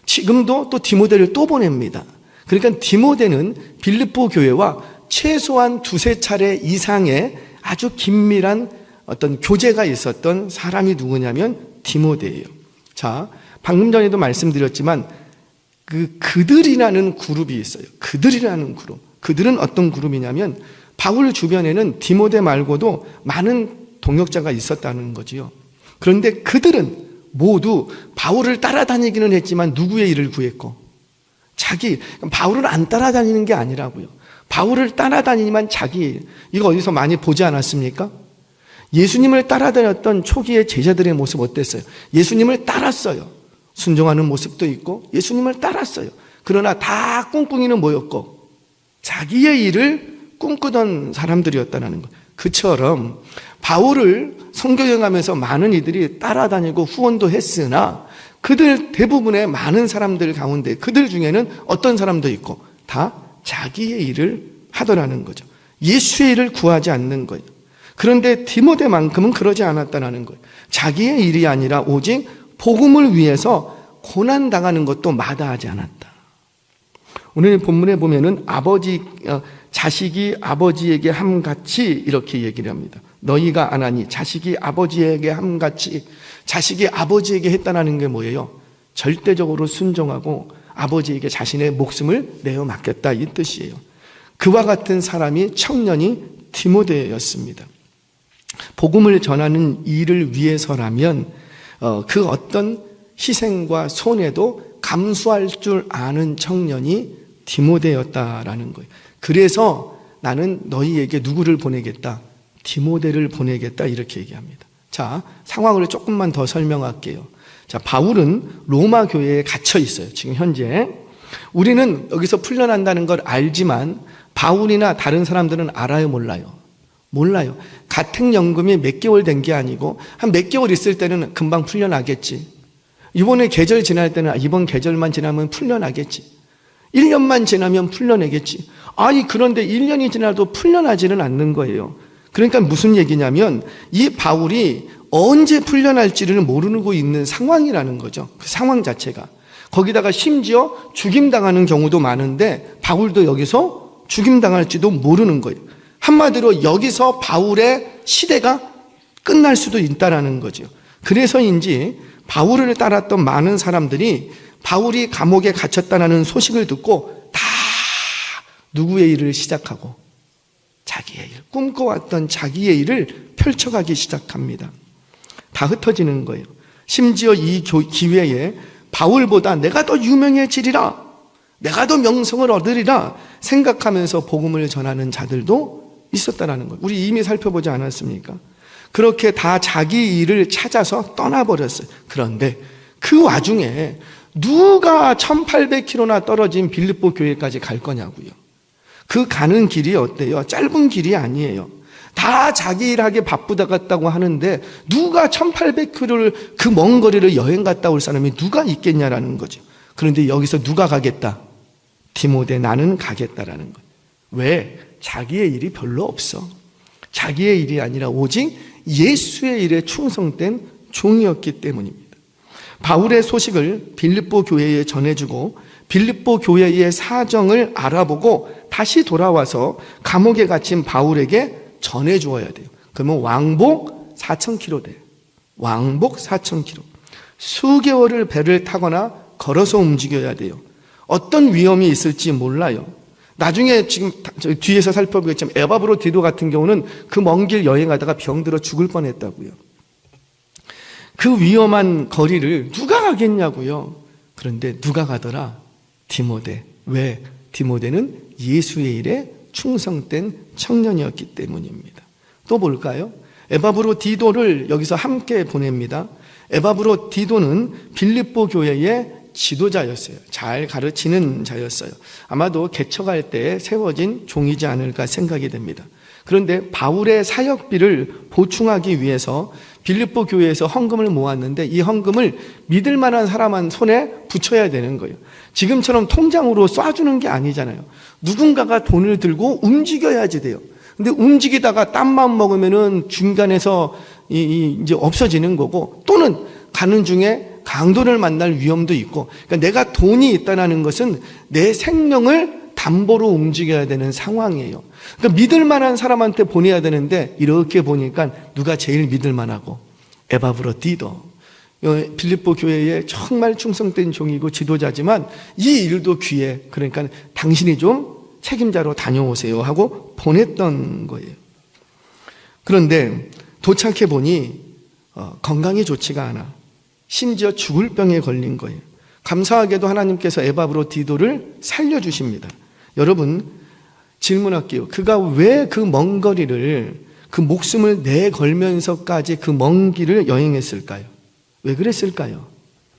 지금도 또 디모데를 또 보냅니다. 그러니까 디모데는 빌립보 교회와 최소한 두세 차례 이상의 아주 긴밀한 어떤 교제가 있었던 사람이 누구냐면 디모데예요. 자, 방금 전에도 말씀드렸지만 그들이라는 그룹이 있어요. 그들이라는 그룹. 그들은 어떤 그룹이냐면 바울 주변에는 디모데 말고도 많은 동역자가 있었다는 거지요. 그런데 그들은 모두 바울을 따라다니기는 했지만 누구의 일을 구했고? 바울을 안 따라다니는 게 아니라고요. 바울을 따라다니지만 자기 일. 이거 어디서 많이 보지 않았습니까? 예수님을 따라다녔던 초기의 제자들의 모습 어땠어요? 예수님을 따랐어요. 순종하는 모습도 있고 예수님을 따랐어요. 그러나 다 꿍꿍이는 뭐였고? 자기의 일을 꿈꾸던 사람들이었다는 것. 그처럼 바울을 선교여행하면서 많은 이들이 따라다니고 후원도 했으나 그들 대부분의 많은 사람들 가운데 그들 중에는 어떤 사람도 있고 다 자기의 일을 하더라는 거죠. 예수의 일을 구하지 않는 거예요. 그런데 디모데만큼은 그러지 않았다는 거예요. 자기의 일이 아니라 오직 복음을 위해서 고난당하는 것도 마다하지 않았다. 오늘 본문에 보면은 자식이 아버지에게 함같이 이렇게 얘기를 합니다. 너희가 안 하니 자식이 아버지에게 함같이. 자식이 아버지에게 했다는 게 뭐예요? 절대적으로 순종하고 아버지에게 자신의 목숨을 내어 맡겼다 이 뜻이에요. 그와 같은 사람이 청년이 디모데였습니다. 복음을 전하는 일을 위해서라면 그 어떤 희생과 손해도 감수할 줄 아는 청년이 디모데였다라는 거예요. 그래서 나는 너희에게 누구를 보내겠다? 디모데를 보내겠다 이렇게 얘기합니다. 자, 상황을 조금만 더 설명할게요. 자, 바울은 로마 교회에 갇혀 있어요. 지금 현재. 우리는 여기서 풀려난다는 걸 알지만 바울이나 다른 사람들은 알아요, 몰라요? 몰라요. 가택연금이 몇 개월 된 게 아니고 한 몇 개월 있을 때는 금방 풀려나겠지. 이번에 계절 지날 때는 이번 계절만 지나면 풀려나겠지. 1년만 지나면 풀려내겠지. 그런데 1년이 지나도 풀려나지는 않는 거예요. 그러니까 무슨 얘기냐면 이 바울이 언제 풀려날지를 모르고 있는 상황이라는 거죠. 그 상황 자체가. 거기다가 심지어 죽임당하는 경우도 많은데 바울도 여기서 죽임당할지도 모르는 거예요. 한마디로 여기서 바울의 시대가 끝날 수도 있다는 거죠. 그래서인지 바울을 따랐던 많은 사람들이 바울이 감옥에 갇혔다는 소식을 듣고 다 누구의 일을 시작하고 자기의 일, 꿈꿔왔던 자기의 일을 펼쳐가기 시작합니다. 다 흩어지는 거예요. 심지어 이 기회에 바울보다 내가 더 유명해지리라, 내가 더 명성을 얻으리라 생각하면서 복음을 전하는 자들도 있었다는 거예요. 우리 이미 살펴보지 않았습니까? 그렇게 다 자기 일을 찾아서 떠나버렸어요. 그런데 그 와중에 누가 1800km나 떨어진 빌립보 교회까지 갈 거냐고요. 그 가는 길이 어때요? 짧은 길이 아니에요. 다 자기 일하기 바쁘다 갔다고 하는데 누가 1800km를 그 먼 거리를 여행 갔다 올 사람이 누가 있겠냐라는 거죠. 그런데 여기서 누가 가겠다? 디모데, 나는 가겠다라는 거예요. 왜? 자기의 일이 별로 없어. 자기의 일이 아니라 오직 예수의 일에 충성된 종이었기 때문입니다. 바울의 소식을 빌립보 교회에 전해주고 빌립보 교회의 사정을 알아보고 다시 돌아와서 감옥에 갇힌 바울에게 전해주어야 돼요. 그러면 왕복 4,000km 돼요. 왕복 4,000km. 수개월을 배를 타거나 걸어서 움직여야 돼요. 어떤 위험이 있을지 몰라요. 나중에 지금 뒤에서 살펴보겠지만 에바브로 디도 같은 경우는 그 먼 길 여행하다가 병들어 죽을 뻔했다고요. 그 위험한 거리를 누가 가겠냐고요. 그런데 누가 가더라? 디모데. 왜? 디모데는 예수의 일에 충성된 청년이었기 때문입니다. 또 볼까요? 에바브로 디도를 여기서 함께 보냅니다. 에바브로 디도는 빌립보 교회의 지도자였어요. 잘 가르치는 자였어요. 아마도 개척할 때 세워진 종이지 않을까 생각이 됩니다. 그런데 바울의 사역비를 보충하기 위해서 빌립보 교회에서 헌금을 모았는데 이 헌금을 믿을 만한 사람 손에 붙여야 되는 거예요. 지금처럼 통장으로 쏴주는 게 아니잖아요. 누군가가 돈을 들고 움직여야지 돼요. 근데 움직이다가 땀만 먹으면은 중간에서 이제 없어지는 거고, 또는 가는 중에 강도를 만날 위험도 있고, 그러니까 내가 돈이 있다는 것은 내 생명을 담보로 움직여야 되는 상황이에요. 그러니까 믿을 만한 사람한테 보내야 되는데 이렇게 보니까 누가 제일 믿을 만하고? 에바브로 디도. 빌립보 교회에 정말 충성된 종이고 지도자지만 이 일도 귀해. 그러니까 당신이 좀 책임자로 다녀오세요 하고 보냈던 거예요. 그런데 도착해 보니 건강이 좋지가 않아. 심지어 죽을 병에 걸린 거예요. 감사하게도 하나님께서 에바브로 디도를 살려주십니다. 여러분, 질문할게요. 그가 왜 그 먼 거리를, 그 목숨을 내걸면서까지 그 먼 길을 여행했을까요? 왜 그랬을까요?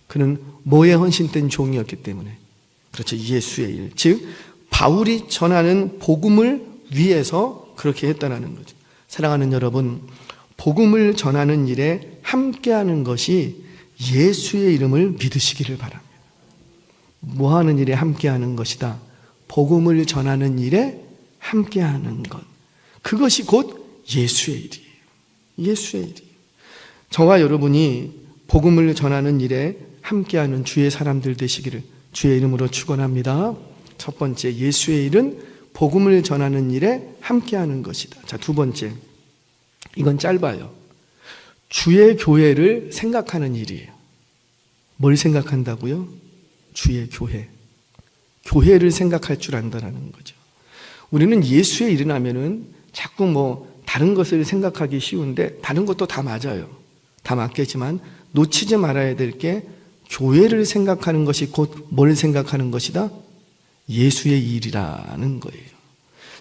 그는 뭐에 헌신된 종이었기 때문에. 그렇죠. 예수의 일. 즉 바울이 전하는 복음을 위해서 그렇게 했다는 거죠. 사랑하는 여러분, 복음을 전하는 일에 함께하는 것이 예수의 이름을 믿으시기를 바랍니다. 뭐 하는 일에 함께하는 것이다? 복음을 전하는 일에 함께하는 것. 그것이 곧 예수의 일이에요. 예수의 일이에요. 저와 여러분이 복음을 전하는 일에 함께하는 주의 사람들 되시기를 주의 이름으로 축원합니다. 첫 번째, 예수의 일은 복음을 전하는 일에 함께하는 것이다. 자, 두 번째, 이건 짧아요. 주의 교회를 생각하는 일이에요. 뭘 생각한다고요? 주의 교회. 교회를 생각할 줄 안다라는 거죠. 우리는 예수의 일을 하면은 자꾸 다른 것을 생각하기 쉬운데 다른 것도 다 맞아요. 다 맞겠지만 놓치지 말아야 될 게 교회를 생각하는 것이 곧 뭘 생각하는 것이다? 예수의 일이라는 거예요.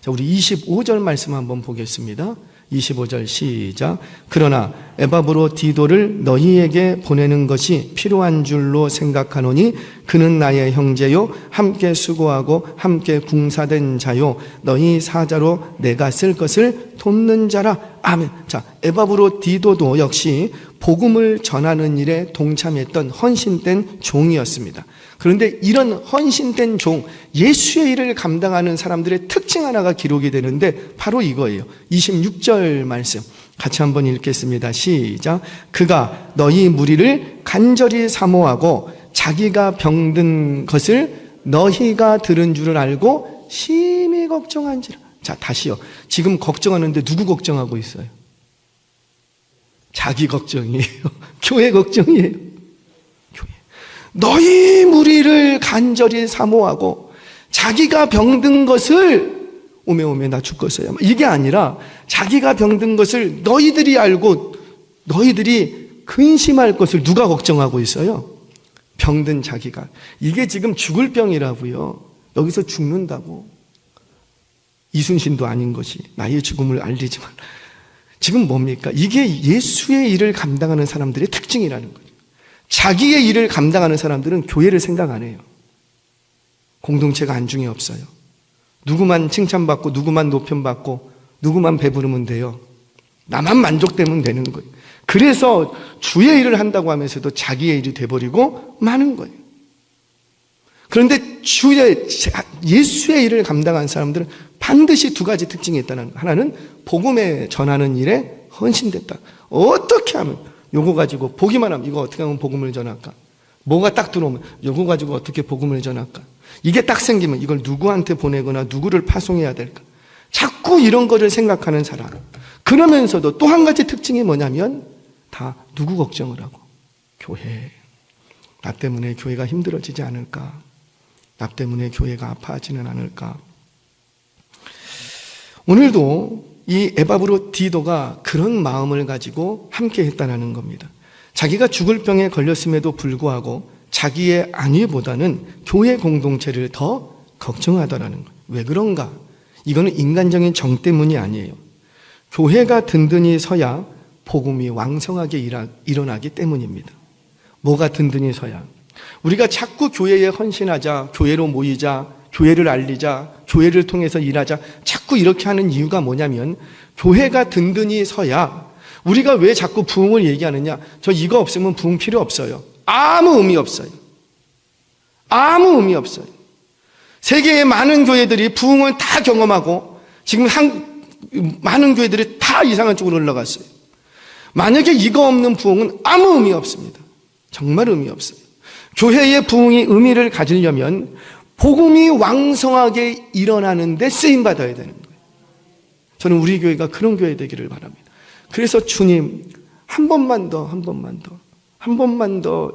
자, 우리 25절 말씀 한번 보겠습니다. 25절 시작. 그러나 에바브로 디도를 너희에게 보내는 것이 필요한 줄로 생각하노니 그는 나의 형제요 함께 수고하고 함께 궁사된 자요 너희 사자로 내가 쓸 것을 돕는 자라. 아멘. 자, 에바브로 디도도 역시 복음을 전하는 일에 동참했던 헌신된 종이었습니다. 그런데 이런 헌신된 종, 예수의 일을 감당하는 사람들의 특징 하나가 기록이 되는데 바로 이거예요. 26절 말씀 같이 한번 읽겠습니다. 시작. 그가 너희 무리를 간절히 사모하고 자기가 병든 것을 너희가 들은 줄을 알고 심히 걱정한지라. 자, 다시요. 지금 걱정하는데 누구 걱정하고 있어요? 자기 걱정이에요. 교회 걱정이에요. 교회. 너희 무리를 간절히 사모하고 자기가 병든 것을 오메오메 나 죽겠어요. 이게 아니라 자기가 병든 것을 너희들이 알고 너희들이 근심할 것을 누가 걱정하고 있어요? 병든 자기가. 이게 지금 죽을 병이라고요. 여기서 죽는다고. 이순신도 아닌 것이 나의 죽음을 알리지만 지금 뭡니까? 이게 예수의 일을 감당하는 사람들의 특징이라는 거죠. 자기의 일을 감당하는 사람들은 교회를 생각 안 해요. 공동체가 안중에 없어요. 누구만 칭찬받고 누구만 높임받고 누구만 배부르면 돼요. 나만 만족되면 되는 거예요. 그래서 주의 일을 한다고 하면서도 자기의 일이 돼버리고 마는 거예요. 그런데 예수의 일을 감당한 사람들은 반드시 두 가지 특징이 있다는 거예요. 하나는 복음에 전하는 일에 헌신됐다. 어떻게 하면, 요거 가지고 보기만 하면 이거 어떻게 하면 복음을 전할까? 뭐가 딱 들어오면 요거 가지고 어떻게 복음을 전할까? 이게 딱 생기면 이걸 누구한테 보내거나 누구를 파송해야 될까? 자꾸 이런 거를 생각하는 사람. 그러면서도 또 한 가지 특징이 뭐냐면 다 누구 걱정을 하고? 교회. 나 때문에 교회가 힘들어지지 않을까? 나 때문에 교회가 아파하지는 않을까? 오늘도 이 에바브로디도가 그런 마음을 가지고 함께 했다는 겁니다. 자기가 죽을 병에 걸렸음에도 불구하고 자기의 안위보다는 교회 공동체를 더 걱정하더라는 거예요. 왜 그런가? 이거는 인간적인 정 때문이 아니에요. 교회가 든든히 서야 복음이 왕성하게 일어나기 때문입니다. 뭐가 든든히 서야? 우리가 자꾸 교회에 헌신하자, 교회로 모이자, 교회를 알리자, 교회를 통해서 일하자, 자꾸 이렇게 하는 이유가 뭐냐면 교회가 든든히 서야. 우리가 왜 자꾸 부흥을 얘기하느냐? 저 이거 없으면 부흥 필요 없어요. 아무 의미 없어요. 아무 의미 없어요. 세계의 많은 교회들이 부흥을 다 경험하고 지금 많은 교회들이 다 이상한 쪽으로 올라갔어요. 만약에 이거 없는 부흥은 아무 의미 없습니다. 정말 의미 없어요. 교회의 부흥이 의미를 가지려면 복음이 왕성하게 일어나는 데 쓰임받아야 되는 거예요. 저는 우리 교회가 그런 교회 되기를 바랍니다. 그래서 주님, 한 번만 더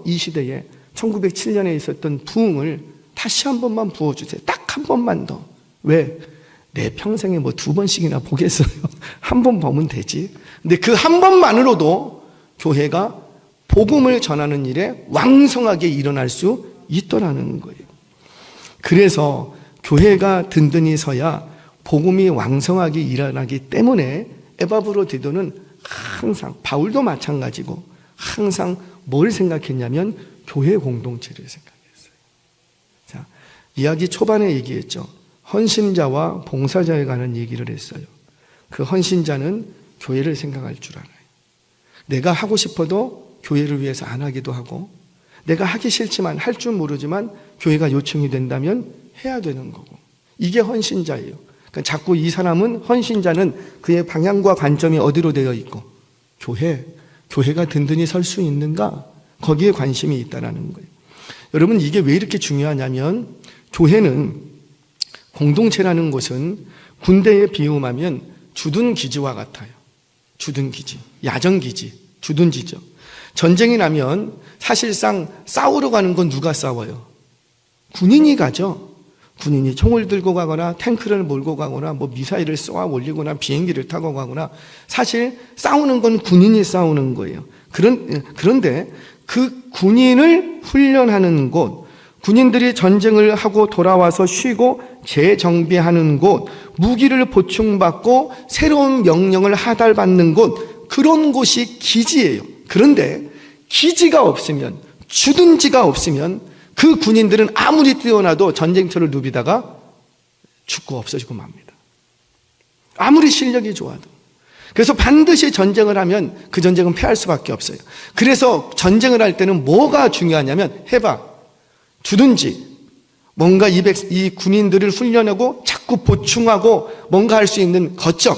이 시대에 1907년에 있었던 부흥을 다시 한 번만 부어주세요. 딱 한 번만 더. 왜? 내 평생에 뭐 2번씩이나 보겠어요. 한 번 보면 되지. 근데 그 한 번만으로도 교회가 복음을 전하는 일에 왕성하게 일어날 수 있더라는 거예요. 그래서 교회가 든든히 서야 복음이 왕성하게 일어나기 때문에 에바브로디도는 항상, 바울도 마찬가지고 항상 뭘 생각했냐면 교회 공동체를 생각했어요. 자, 이야기 초반에 얘기했죠. 헌신자와 봉사자에 관한 얘기를 했어요. 그 헌신자는 교회를 생각할 줄 알아요. 내가 하고 싶어도 교회를 위해서 안 하기도 하고, 내가 하기 싫지만 할 줄 모르지만 교회가 요청이 된다면 해야 되는 거고, 이게 헌신자예요. 그러니까 자꾸 이 사람은, 헌신자는 그의 방향과 관점이 어디로 되어 있고, 교회가 든든히 설 수 있는가? 거기에 관심이 있다는 거예요. 여러분, 이게 왜 이렇게 중요하냐면, 교회는, 공동체라는 곳은 군대에 비유하면 주둔 기지와 같아요. 주둔 기지, 야전 기지, 주둔지죠. 전쟁이 나면 사실상 싸우러 가는 건 누가 싸워요? 군인이 가죠. 군인이 총을 들고 가거나 탱크를 몰고 가거나 뭐 미사일을 쏘아 올리거나 비행기를 타고 가거나, 사실 싸우는 건 군인이 싸우는 거예요. 그런데 그 군인을 훈련하는 곳, 군인들이 전쟁을 하고 돌아와서 쉬고 재정비하는 곳, 무기를 보충받고 새로운 명령을 하달받는 곳, 그런 곳이 기지예요. 그런데 기지가 없으면, 주둔지가 없으면 그 군인들은 아무리 뛰어나도 전쟁터를 누비다가 죽고 없어지고 맙니다. 아무리 실력이 좋아도. 그래서 반드시 전쟁을 하면 그 전쟁은 패할 수밖에 없어요. 그래서 전쟁을 할 때는 뭐가 중요하냐면, 해봐. 주둔지, 뭔가 이 군인들을 훈련하고 자꾸 보충하고 뭔가 할 수 있는 거점,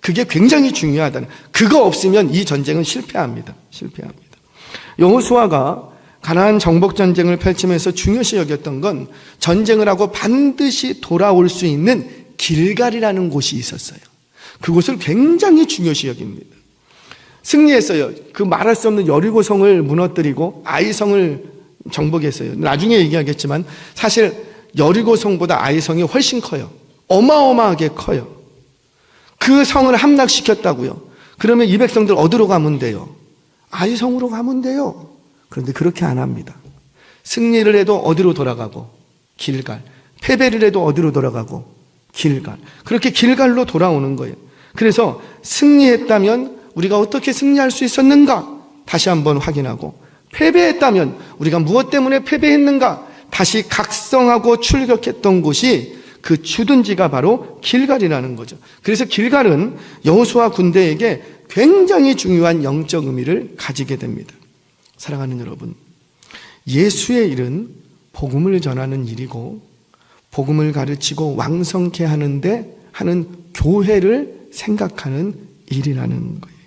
그게 굉장히 중요하다는, 그거 없으면 이 전쟁은 실패합니다. 여호수아가 가나안 정복 전쟁을 펼치면서 중요시 여겼던 건 전쟁을 하고 반드시 돌아올 수 있는 길갈이라는 곳이 있었어요. 그곳을 굉장히 중요시 여깁니다. 승리했어요. 그 말할 수 없는 여리고성을 무너뜨리고 아이성을 정복했어요. 나중에 얘기하겠지만 사실 여리고성보다 아이성이 훨씬 커요. 어마어마하게 커요. 그 성을 함락시켰다고요. 그러면 이 백성들 어디로 가면 돼요? 아이성으로 가면 돼요. 그런데 그렇게 안 합니다. 승리를 해도 어디로 돌아가고? 길갈. 패배를 해도 어디로 돌아가고? 길갈. 그렇게 길갈로 돌아오는 거예요. 그래서 승리했다면 우리가 어떻게 승리할 수 있었는가? 다시 한번 확인하고, 패배했다면 우리가 무엇 때문에 패배했는가? 다시 각성하고 출격했던 곳이 그 주둔지가 바로 길갈이라는 거죠. 그래서 길갈은 여호수아 군대에게 굉장히 중요한 영적 의미를 가지게 됩니다. 사랑하는 여러분, 예수의 일은 복음을 전하는 일이고 복음을 가르치고 왕성케 하는데 하는 교회를 생각하는 일이라는 거예요.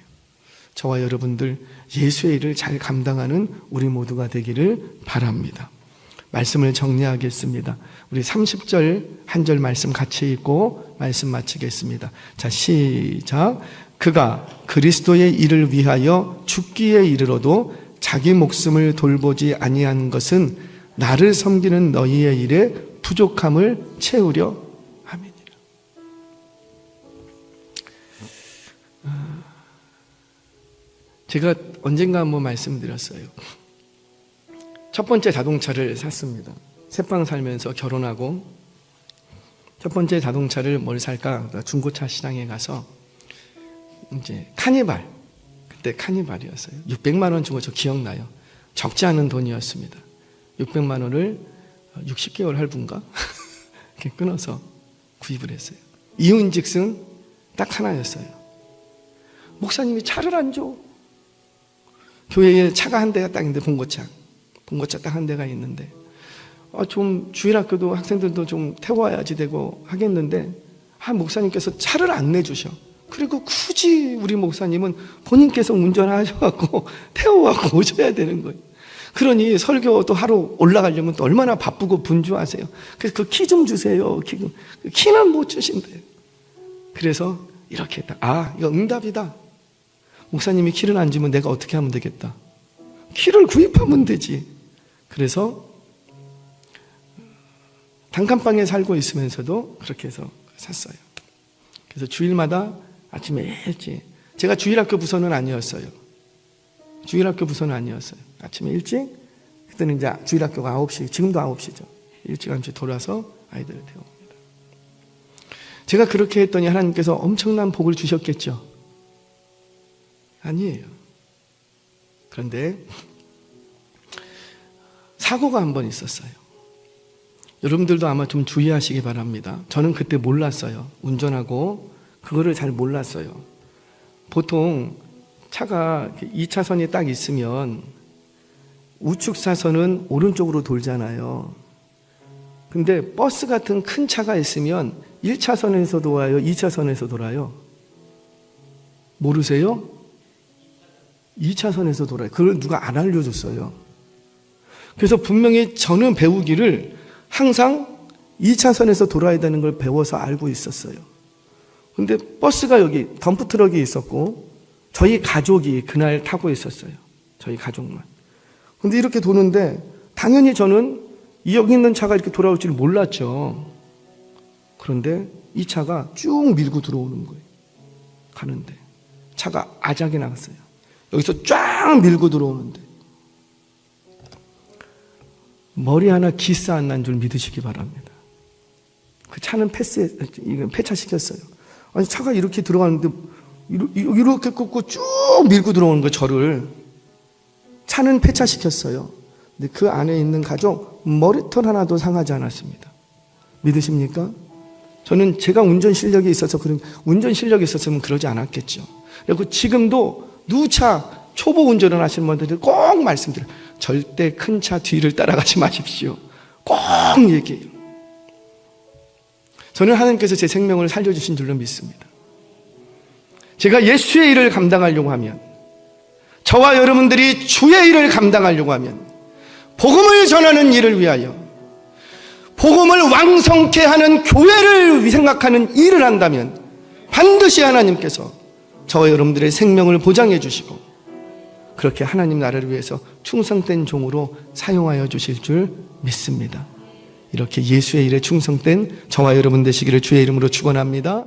저와 여러분들 예수의 일을 잘 감당하는 우리 모두가 되기를 바랍니다. 말씀을 정리하겠습니다. 우리 30절 한 절 말씀 같이 읽고 말씀 마치겠습니다. 자, 시작. 그가 그리스도의 일을 위하여 죽기에 이르러도 자기 목숨을 돌보지 아니한 것은 나를 섬기는 너희의 일에 부족함을 채우려 함이니라. 제가 언젠가 한번 말씀드렸어요. 첫 번째 자동차를 샀습니다. 새빵 살면서 결혼하고 첫 번째 자동차를 뭘 살까? 중고차 시장에 가서 이제 카니발, 그때 카니발이었어요. 600만 원 주고 저 기억나요. 적지 않은 돈이었습니다. 600만 원을 60개월 할부인가? 이렇게 끊어서 구입을 했어요. 이윤즉슨 딱 하나였어요. 목사님이 차를 안 줘. 교회에 차가 한 대가 딱 있는데 봉고차 딱 한 대가 있는데 좀 주일학교도 학생들도 좀 태워야지 되고 하겠는데 목사님께서 차를 안 내주셔. 그리고 굳이 우리 목사님은 본인께서 운전하셔갖고 태워갖고 오셔야 되는 거예요. 그러니 설교도 하러 올라가려면 또 얼마나 바쁘고 분주하세요. 그래서 그 키 좀 주세요. 키는 못 주신대요. 그래서 이렇게 했다. 이거 응답이다. 목사님이 키를 안 주면 내가 어떻게 하면 되겠다. 키를 구입하면 되지. 그래서 단칸방에 살고 있으면서도 그렇게 해서 샀어요. 그래서 주일마다 아침에 일찍, 제가 주일학교 부서는 아니었어요. 아침에 일찍, 그때는 이제 주일학교가 9시, 지금도 9시죠. 일찌감치 돌아서 아이들을 태웁니다. 제가 그렇게 했더니 하나님께서 엄청난 복을 주셨겠죠? 아니에요. 그런데 사고가 한 번 있었어요. 여러분들도 아마 좀 주의하시기 바랍니다. 저는 그때 몰랐어요. 운전하고 그거를 잘 몰랐어요. 보통 차가 2차선이 딱 있으면 우측 사선은 오른쪽으로 돌잖아요. 근데 버스 같은 큰 차가 있으면 1차선에서 돌아요? 2차선에서 돌아요? 모르세요? 2차선에서 돌아요. 그걸 누가 안 알려줬어요. 그래서 분명히 저는 배우기를 항상 2차선에서 돌아야 되는 걸 배워서 알고 있었어요. 근데 버스가 여기 덤프트럭이 있었고 저희 가족이 그날 타고 있었어요. 저희 가족만. 근데 이렇게 도는데 당연히 저는 여기 있는 차가 이렇게 돌아올 줄 몰랐죠. 그런데 이 차가 쭉 밀고 들어오는 거예요. 가는데 차가 아작이 나갔어요. 여기서 쫙 밀고 들어오는데 머리 하나 기스 안 난 줄 믿으시기 바랍니다. 그 차는 폐차시켰어요. 아니 차가 이렇게 들어가는데 이렇게 꺾고 쭉 밀고 들어오는 거예요. 저를. 차는 폐차시켰어요. 근데 그 안에 있는 가족 머리털 하나도 상하지 않았습니다. 믿으십니까? 저는 제가 운전 실력이 있어서 운전 실력이 있었으면 그러지 않았겠죠. 그리고 지금도 누차 초보 운전을 하시는 분들이 꼭 말씀드려요. 절대 큰 차 뒤를 따라가지 마십시오. 꼭 얘기해요. 저는 하나님께서 제 생명을 살려주신 줄로 믿습니다. 제가 예수의 일을 감당하려고 하면, 저와 여러분들이 주의 일을 감당하려고 하면, 복음을 전하는 일을 위하여, 복음을 왕성케 하는 교회를 생각하는 일을 한다면 반드시 하나님께서 저와 여러분들의 생명을 보장해 주시고 그렇게 하나님 나라를 위해서 충성된 종으로 사용하여 주실 줄 믿습니다. 이렇게 예수의 일에 충성된 저와 여러분 되시기를 주의 이름으로 축원합니다.